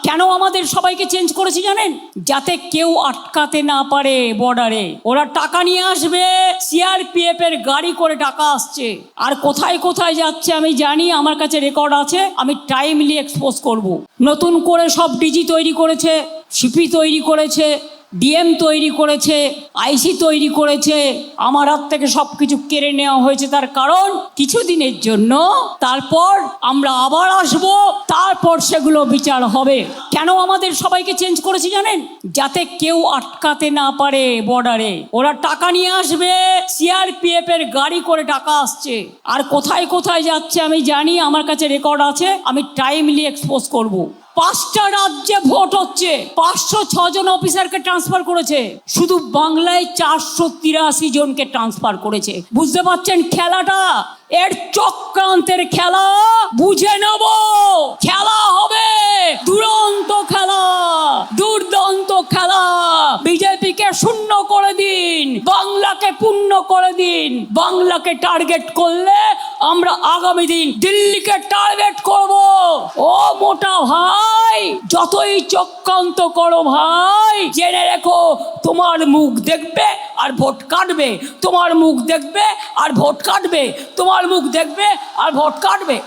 কেন আমাদের সবাইকে চেঞ্জ করেছি জানেন? যাতে কেউ আটকাতে না পারে বর্ডারে। ওরা টাকা নিয়ে আসবে, সিআরপিএফ এর গাড়ি করে টাকা আসছে, আর কোথায় কোথায় যাচ্ছে আমি জানি, আমার কাছে রেকর্ড আছে, আমি টাইমলি এক্সপোজ করব। নতুন করে সব ডিজি তৈরি করেছে, সিপি তৈরি করেছে, ডিএম তৈরি করেছে, আইসি তৈরি করেছে, আমার হাত থেকে সব কিছু কেড়ে নেওয়া হয়েছে। তার কারণ কিছুদিনের জন্য, তারপর আমরা আবার আসব, তারপর সেগুলো বিচার হবে। কেন আমাদের সবাইকে চেঞ্জ করেছি জানেন? যাতে কেউ আটকাতে না পারে বর্ডারে। ওরা টাকা নিয়ে আসবে, সিআরপিএফ এর গাড়ি করে টাকা আসছে, আর কোথায় কোথায় যাচ্ছে আমি জানি, আমার কাছে রেকর্ড আছে, আমি টাইমলি এক্সপোজ করব। 5টা রাজ্যে ভোট হচ্ছে, 506 জন অফিসারকে ট্রান্সফার করেছে, শুধু বাংলায় 483 জনকে ট্রান্সফার করেছে। বুঝতে পারছেন খেলাটা? এর চক্রান্তের খেলা বুঝে নেব। খেলা হবে দুরন্ত খেলা, দুর্দান্ত খেলা। বিজেপিকে শূন্য করে দিন, বাংলাকে পূর্ণ করে দিন। বাংলাকে টার্গেট করলে আমরা আগামী দিন দিল্লিকে টার্গেট করব। ও মোটা ভাই, যতই চক্রান্ত করো ভাই, জেনে রেখো তোমার মুখ দেখবে আর ভোট কাটবে, তোমার মুখ দেখবে আর ভোট কাটবে, তোমার মুখ দেখবে আর ভোট কাটবে।